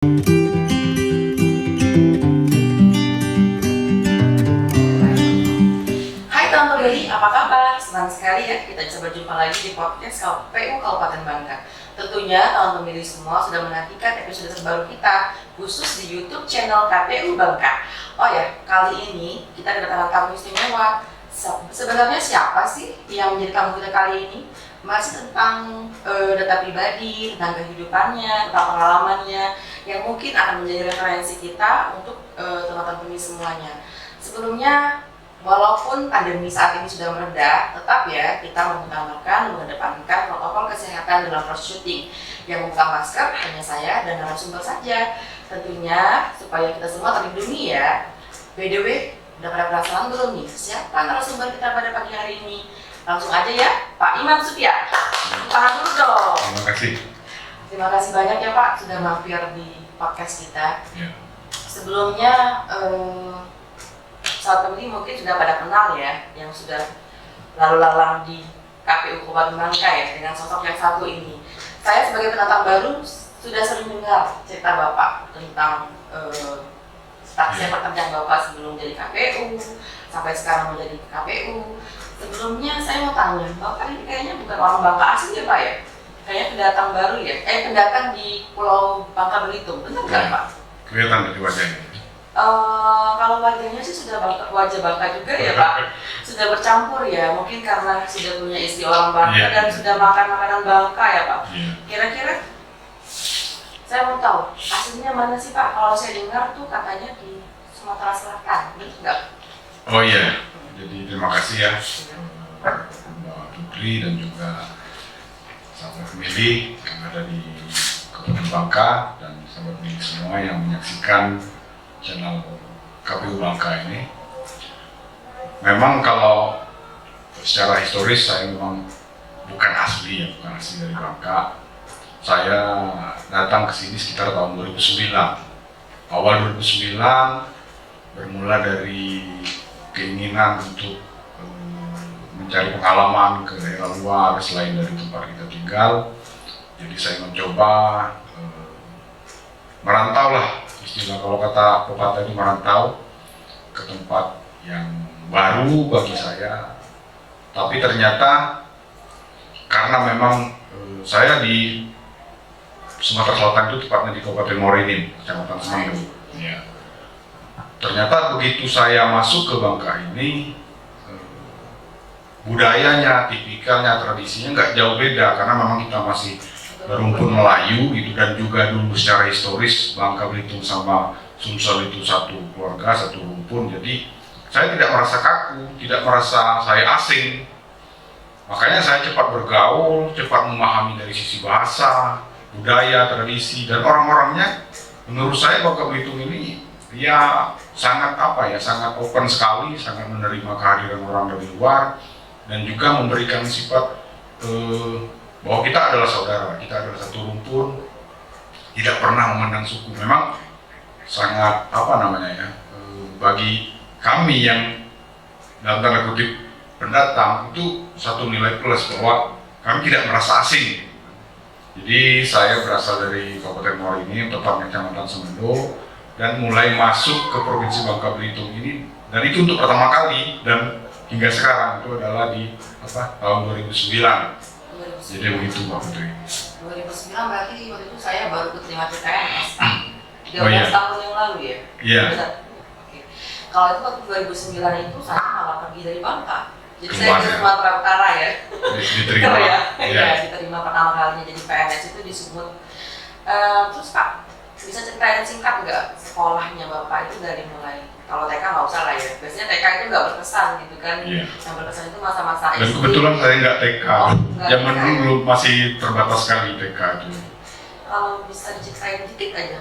Hai teman-teman Bali, apa kabar? Senang sekali ya kita bisa berjumpa lagi di podcast KPU Kabupaten Bangka. Tentunya teman-teman Bali semua sudah menantikan episode terbaru kita khusus di YouTube channel KPU Bangka. Oh ya, kali ini kita kedatangan tamu istimewa. Sebenarnya siapa sih yang menjadi tamu kita kali ini? Masih tentang data pribadi, tentang kehidupannya, tentang pengalamannya yang mungkin akan menjadi referensi kita untuk teman-teman ini semuanya. Sebelumnya, walaupun pandemi saat ini sudah mereda, tetap ya kita mengutamakan mengedepankan protokol kesehatan dalam proses syuting. Yang membuka masker hanya saya dan narasumber saja. Tentunya supaya kita semua terlindungi ya. By the way, udah pada penasaran belum nih siapa narasumber kita pada pagi hari ini? Langsung aja ya, Pak Iman Supia. Tahan dulu dong. Terima kasih. Terima kasih banyak ya Pak sudah mampir di podcast kita. Ya. Sebelumnya, saat pemilih mungkin sudah pada kenal ya, yang sudah lalu lalang di KPU Kabupaten Bangka ya dengan sosok yang satu ini. Saya sebagai pendatang baru sudah sering dengar cerita Bapak tentang taksi pekerjaan Bapak sebelum jadi KPU sampai sekarang menjadi KPU. Sebelumnya saya mau tanya, Bapak ini kayaknya bukan orang Bangka asli ya Pak ya? Kayaknya pendatang baru ya? Pendatang di Pulau Bangka Belitung, benar nggak Pak? Kelihatan dari wajahnya. Kalau wajahnya sih sudah wajah Bangka juga ya Pak, sudah bercampur ya, mungkin karena sudah punya istri orang Bangka dan sudah makan makanan Bangka ya Pak. Kira-kira saya mau tahu aslinya mana sih Pak? Kalau saya dengar tuh katanya di Sumatera Selatan, benar nggak? Oh iya, jadi terima kasih ya Mbak Putri dan juga sahabat pemilih yang ada di Kabupaten Bangka dan sahabat pemilih semua yang menyaksikan channel KPU Bangka ini. Memang kalau secara historis saya memang bukan asli dari Bangka. Saya datang ke sini sekitar tahun 2009. Awal 2009 bermula dari keinginan untuk mencari pengalaman ke daerah luar selain dari tempat kita tinggal. Jadi saya mencoba merantau lah, istilah kalau kata pepatah itu merantau ke tempat yang baru bagi saya. Tapi ternyata karena memang saya di Sumatera Selatan itu tepatnya di Kabupaten Morenin, Kecamatan Semanggi. Ya. Ternyata begitu saya masuk ke Bangka ini, budayanya, tipikalnya, tradisinya nggak jauh beda karena memang kita masih berumpun Melayu gitu, dan juga dulu secara historis Bangka Belitung sama Sumsel itu satu keluarga, satu rumpun. Jadi saya tidak merasa kaku, tidak merasa saya asing. Makanya saya cepat bergaul, cepat memahami dari sisi bahasa, budaya, tradisi, dan orang-orangnya. Menurut saya Bangka Belitung ini ya sangat sangat open sekali, sangat menerima kehadiran orang dari luar, dan juga memberikan sifat bahwa kita adalah saudara, kita adalah satu rumpun, tidak pernah memandang suku. Memang sangat bagi kami yang dalam tanda kutip pendatang itu satu nilai plus bahwa kami tidak merasa asing. Jadi saya berasal dari Kabupaten Morenin, tepatnya Kecamatan Semendo, dan mulai masuk ke Provinsi Bangka Belitung ini, dan itu untuk pertama kali dan hingga sekarang itu adalah di tahun 2009. Jadi begitu Mbak Putri. 2009 berarti waktu itu saya baru keterima CPNS 13 tahun yang lalu ya? Iya. Oke. Kalau itu waktu 2009 itu saya malah pergi dari Bangka. Jadi saya ke Sumatera Utara ya. Diterima. Ya, diterima pertama kalinya jadi PNS itu di Sumut. Terus Pak, bisa ceritain singkat nggak sekolahnya Bapak itu dari mulai, kalau TK nggak usah lah ya, biasanya TK itu nggak berkesan gitu kan, yang berkesan itu masa-masa SD. Dan kebetulan saya nggak TK, zaman dulu masih terbatas sekali TK itu. Kalau bisa diceritain dikit aja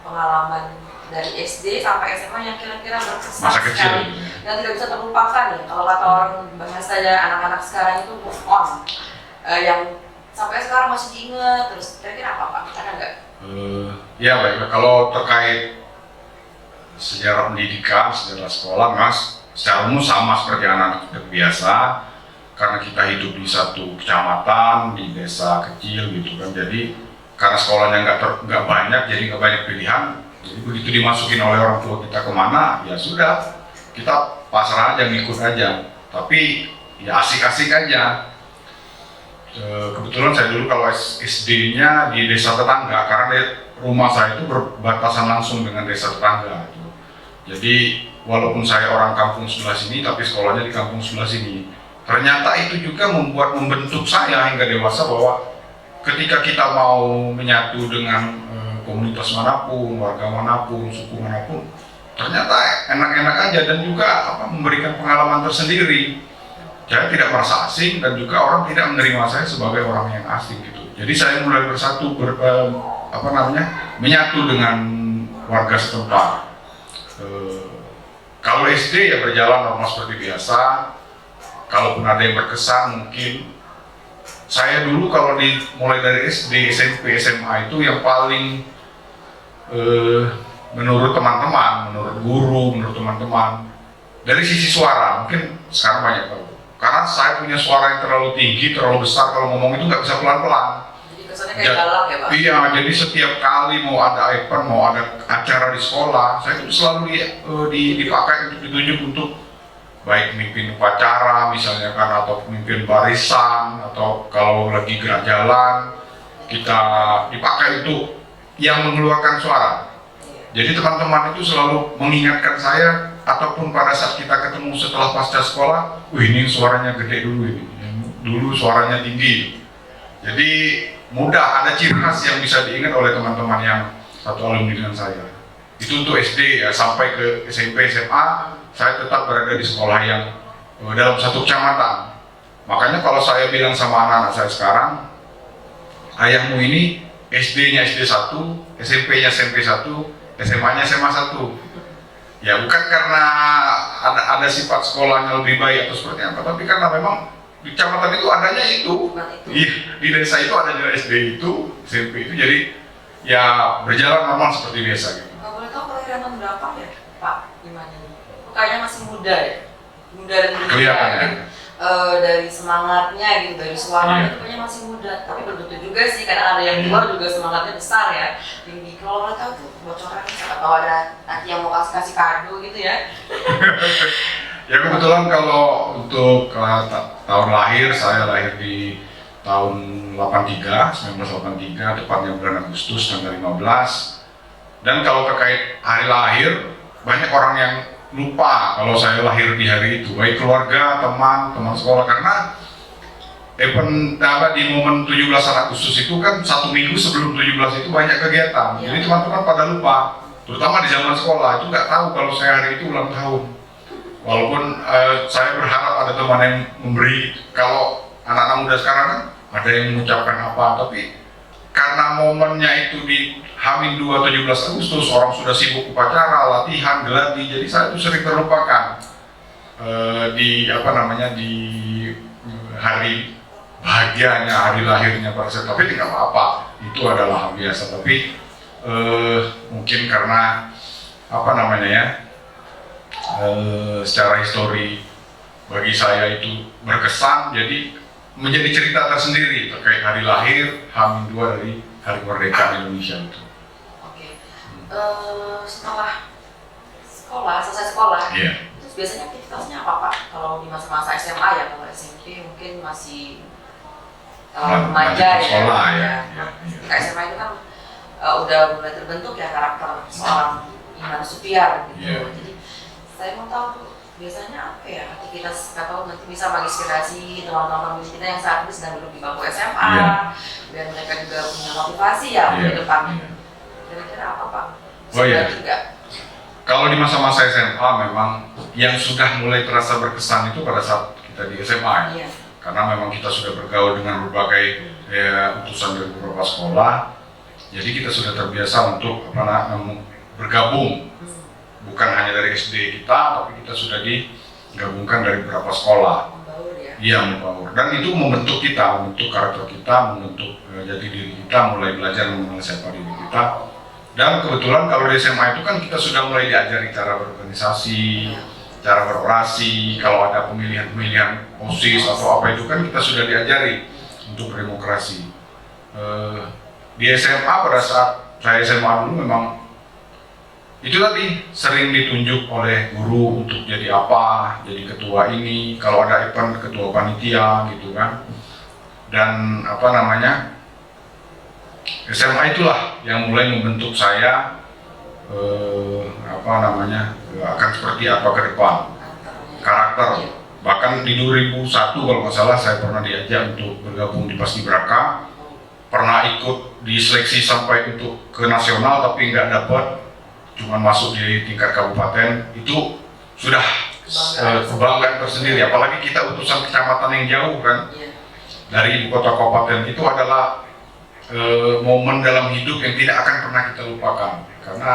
pengalaman dari SD sampai SMA yang kira-kira berkesan masa kecil sekali, yang tidak bisa terlupakan ya, kalau kata orang bahasa anak-anak sekarang itu move on, yang sampai sekarang masih diingat, terus kira-kira apa Pak? Ada nggak? Ya baik, kalau terkait sejarah pendidikan, sejarah sekolah, Mas, secara umum sama seperti anak-anak biasa, karena kita hidup di satu kecamatan, di desa kecil gitu kan, jadi karena sekolahnya nggak banyak, jadi nggak banyak pilihan. Jadi begitu dimasukin oleh orang tua kita kemana, ya sudah, kita pasrah aja, ngikut aja. Tapi ya asik-asik aja. Kebetulan saya dulu kalau SD-nya di desa tetangga, karena rumah saya itu berbatasan langsung dengan desa tetangga. Jadi walaupun saya orang kampung sebelah sini, tapi sekolahnya di kampung sebelah sini. Ternyata itu juga membentuk saya hingga dewasa bahwa ketika kita mau menyatu dengan komunitas manapun, warga manapun, suku manapun, ternyata enak-enak aja dan juga memberikan pengalaman tersendiri. Saya tidak merasa asing dan juga orang tidak menerima saya sebagai orang yang asing gitu. Jadi saya mulai bersatu, menyatu dengan warga setempat. Kalau SD ya berjalan normal seperti biasa. Kalaupun ada yang berkesan mungkin saya dulu kalau mulai dari SD, SMP, SMA itu yang paling menurut teman-teman, menurut guru, menurut teman-teman dari sisi suara mungkin sekarang banyak tahu. Karena saya punya suara yang terlalu tinggi, terlalu besar, kalau ngomong itu nggak bisa pelan-pelan. Jadi kesannya kayak galak ya Pak? Iya, jadi setiap kali mau ada event, mau ada acara di sekolah, saya itu selalu dipakai untuk ditunjuk untuk baik mimpin upacara misalnya kan, atau mimpin barisan, atau kalau lagi gerak jalan kita dipakai untuk yang mengeluarkan suara. Jadi teman-teman itu selalu mengingatkan saya, ataupun pada saat kita ketemu setelah pasca sekolah, ini suaranya gede dulu ini, dulu suaranya tinggi. Jadi mudah, ada ciri khas yang bisa diingat oleh teman-teman yang satu alumni dengan saya. Itu untuk SD ya, sampai ke SMP, SMA, saya tetap berada di sekolah yang dalam satu kecamatan. Makanya kalau saya bilang sama anak-anak saya sekarang, ayahmu ini SD-nya SD 1, SMP-nya SMP 1, SMA-nya SMA 1. Ya bukan karena ada sifat sekolahnya lebih baik atau seperti apa, tapi karena memang di kecamatan itu adanya itu. Di desa itu adanya SD itu, SMP itu, jadi ya berjalan normal seperti biasa gitu. Kalau boleh tahu kelahiran tahun berapa ya Pak? Gimana nih? Kayaknya masih muda ya? Muda dan muda. Kelihatannya. Dari semangatnya gitu, dari suaranya itu kayaknya masih muda. Tapi betul juga sih, karena ada yang tua juga semangatnya besar ya, tinggi. Kalau boleh tahu tuh bocoran, siapa tahu ada nanti yang mau kasih kado gitu ya. Ya kebetulan kalau untuk tahun lahir, saya lahir di tahun 1983, tepatnya bulan Agustus tanggal 15. Dan kalau terkait hari lahir, banyak orang yang lupa kalau saya lahir di hari itu, baik keluarga, teman sekolah, karena di momen 17 Agustus itu kan 1 minggu sebelum 17 itu banyak kegiatan. Jadi teman-teman pada lupa, terutama di zaman sekolah itu nggak tahu kalau saya hari itu ulang tahun. Walaupun saya berharap ada teman yang memberi, kalau anak-anak muda sekarang kan ada yang mengucapkan apa, tapi karena momennya itu di H-2 17 Agustus, orang sudah sibuk upacara, latihan, geladi, jadi saya itu sering terlupakan di hari bahagianya, hari lahirnya pada saat. Tapi tidak apa-apa, itu adalah hal biasa. Tapi mungkin karena secara histori bagi saya itu berkesan, jadi menjadi cerita tersendiri terkait hari lahir H-2 dari hari kemerdekaan Indonesia itu. Setelah selesai sekolah, terus biasanya aktivitasnya apa Pak? Kalau di masa-masa SMA ya, kalau SMP mungkin masih remaja ya. Ketika SMA itu kan udah mulai terbentuk ya karakter seorang Iman Supiar gitu. Jadi saya mau tahu biasanya apa ya aktivitas, nggak tahu nanti bisa menginspirasi teman-teman kita yang saat ini sedang duduk di bangku SMA, biar mereka juga punya motivasi ya ke depannya. Kira-kira apa Pak? Kalau di masa-masa SMA memang yang sudah mulai terasa berkesan itu pada saat kita di SMA karena memang kita sudah bergaul dengan berbagai utusan dari beberapa sekolah, jadi kita sudah terbiasa untuk bergabung, bukan hanya dari SD kita, tapi kita sudah digabungkan dari beberapa sekolah. Membaur, dan itu membentuk kita, membentuk karakter kita, membentuk jati diri kita, mulai belajar mengenal siapa diri kita. Dan kebetulan kalau di SMA itu kan kita sudah mulai diajari cara berorganisasi, cara berorasi, kalau ada pemilihan OSIS atau apa itu kan kita sudah diajari untuk berdemokrasi. di SMA pada saat saya SMA dulu memang itu tadi sering ditunjuk oleh guru untuk jadi apa, jadi ketua ini, kalau ada event ketua panitia gitu kan. Dan apa namanya, SMA itulah yang mulai membentuk saya akan seperti apa ke depan, karakter. Bahkan di 2001 kalau nggak salah saya pernah diajak untuk bergabung di Paskibraka, pernah ikut di seleksi sampai untuk ke nasional tapi nggak dapat, cuma masuk di tingkat kabupaten. Itu sudah kebanggaan tersendiri, apalagi kita utusan kecamatan yang jauh kan dari ibu kota kabupaten. Itu adalah momen dalam hidup yang tidak akan pernah kita lupakan, karena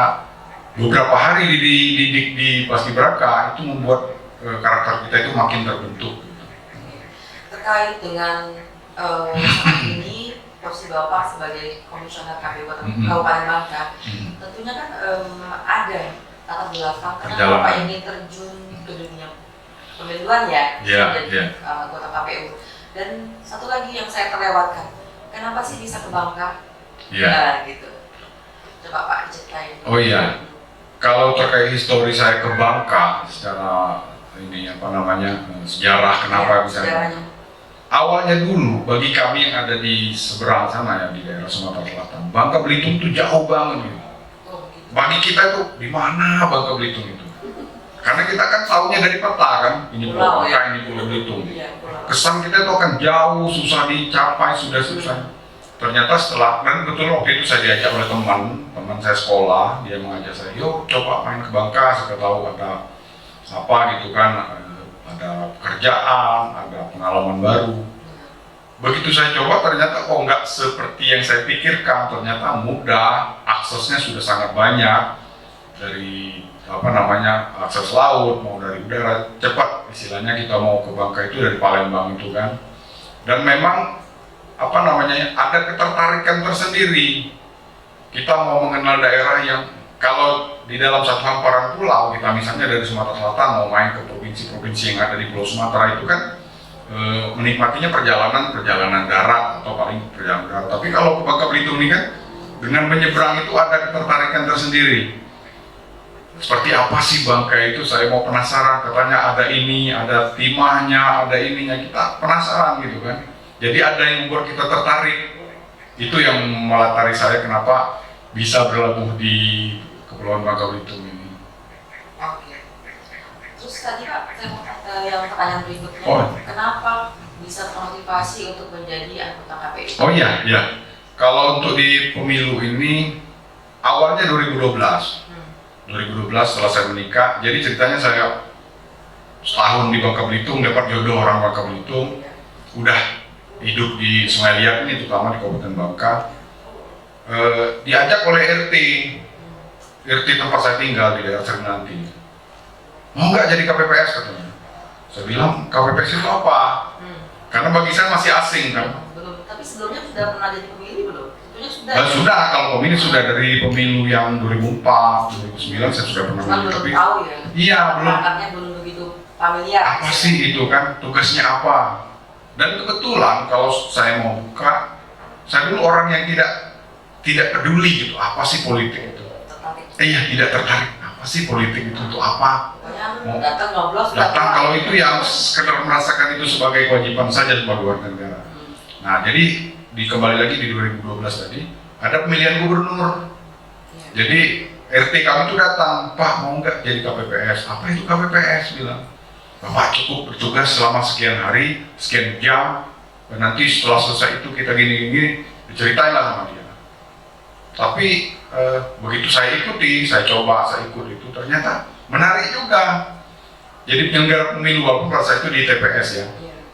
beberapa hari dididik di Paskibraka itu membuat karakter kita itu makin terbentuk. Terkait dengan saat ini posisi Bapak sebagai komisioner KPU Kabupaten Bangka, tentunya kan ada latar belakang kenapa Bapak ingin terjun ke dunia pemiluan ya, menjadi anggota KPU. Dan satu lagi yang saya terlewatkan, kenapa sih bisa ke Bangka? Nah, gitu. Coba Pak ceritain. Oh iya, kalau terkait histori saya ke Bangka secara ini apa namanya sejarah kenapa bisa. Awalnya dulu bagi kami yang ada di seberang sana ya, di daerah Sumatera Selatan, Bangka Belitung itu jauh banget gitu. Bagi kita itu di mana Bangka Belitung itu? Karena kita kan tahunya dari peta kan, ini Pulau Bangka, ini Pulau Belitung. Kesan kita itu akan jauh, susah dicapai, sudah susah. Ternyata setelah, dan betul waktu itu saya diajak oleh teman saya sekolah, dia mengajak saya, yuk coba main ke Bangka, saya tahu ada apa gitu kan, ada pekerjaan, ada pengalaman baru. Begitu saya coba ternyata nggak seperti yang saya pikirkan, ternyata mudah, aksesnya sudah sangat banyak, dari apa namanya akses laut mau dari udara cepat, istilahnya kita mau ke Bangka itu dari Palembang itu kan. Dan memang apa namanya ada ketertarikan tersendiri, kita mau mengenal daerah yang kalau di dalam satu hamparan pulau, kita misalnya dari Sumatera Selatan mau main ke provinsi-provinsi yang ada di Pulau Sumatera itu kan menikmatinya perjalanan darat atau paling perjalanan darat. Tapi kalau ke Bangka Belitung ini kan dengan menyeberang itu ada ketertarikan tersendiri. Seperti apa sih Bangka itu? Saya mau penasaran, katanya ada ini, ada timahnya, ada ininya, kita penasaran gitu kan. Jadi ada yang membuat kita tertarik. Itu yang melatari saya kenapa bisa berlabuh di Kepulauan Bangka Belitung ini. Oke. Terus tadi Pak, yang pertanyaan berikutnya, kenapa bisa termotivasi untuk menjadi anggota KPU? Oh iya. Kalau untuk di pemilu ini awalnya 2012 setelah saya menikah. Jadi ceritanya saya setahun di Bangka Belitung, dapat jodoh orang Bangka Belitung, udah hidup di Sungai Liat ini, terutama di Kabupaten Bangka. Diajak oleh RT tempat saya tinggal di daerah Seringanti, mau nggak jadi KPPS katanya. Saya bilang KPPS itu apa? Karena bagi saya masih asing kan. Belum, tapi sebelumnya sudah pernah jadi pemilih belum? Sudah, kalau pemilih sudah dari pemilu yang 2004, 2009 saya sudah pernah belum tapi tahu ya? Iya, belum begitu familiar. Apa sih itu kan, tugasnya apa? Dan kebetulan kalau saya mau buka, saya dulu orang yang tidak peduli gitu, apa sih politik itu? Tidak tertarik. Apa sih politik itu untuk apa? Datang nyoblos. Datang kalau itu yang sekedar merasakan itu sebagai kewajiban saja sebagai warga negara. Nah, jadi kembali lagi di 2012 tadi ada pemilihan gubernur. Jadi RT kami itu datang, Pak mau nggak jadi KPPS? Apa itu KPPS? Bilang, Bapak cukup bertugas selama sekian hari, sekian jam, dan nanti setelah selesai itu kita gini-gini, diceritain lah sama dia. Tapi begitu saya ikuti, saya ikut itu, ternyata menarik juga. Jadi penyelenggara pemilu, walaupun pada itu di TPS ya,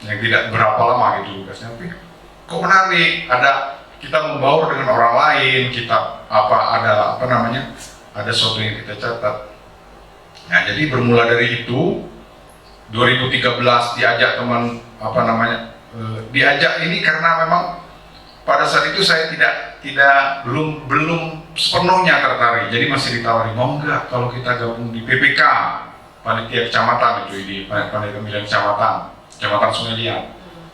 yang tidak berapa lama gitu tugasnya, tapi kok menarik, kita membaur dengan orang lain, kita ada sesuatu yang kita catat. Nah, jadi bermula dari itu 2013 diajak teman diajak ini karena memang pada saat itu saya belum sepenuhnya tertarik, jadi masih ditawari, mau nggak kalau kita gabung di PPK, panitia kecamatan itu, di panitia pemilihan kecamatan Sungai Liat.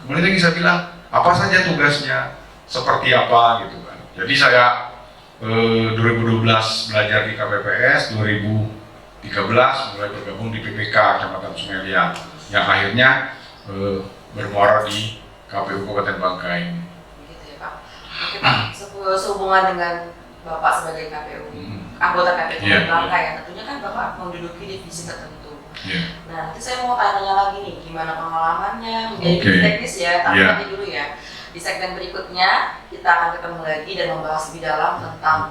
Kemudian lagi saya bilang, apa saja tugasnya, seperti apa gitu kan. Jadi saya 2012 belajar di KPPS, 2013 mulai bergabung di PPK Kecamatan Sungai Liat, yang akhirnya bermuara di KPU Kabupaten Bangka ini. Begitu ya Pak. Oke Pak, sehubungan dengan Bapak sebagai KPU, anggota KPU Kabupaten Bangka ya, tentunya kan Bapak menduduki divisi tertentu. Nah, nanti saya mau tanya lagi nih, gimana pengalamannya menjadi divisi teknis ya, tapi nanti dulu ya. Di segmen berikutnya kita akan ketemu lagi dan membahas lebih dalam tentang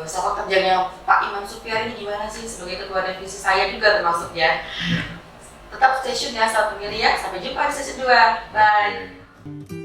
sepak terjangnya Pak Iman Supyar ini gimana sih sebagai ketua divisi, saya juga termasuk ya. Tetap stay tune ya, Sahabat Pemilih ya. Sampai jumpa di sesi 2. Bye.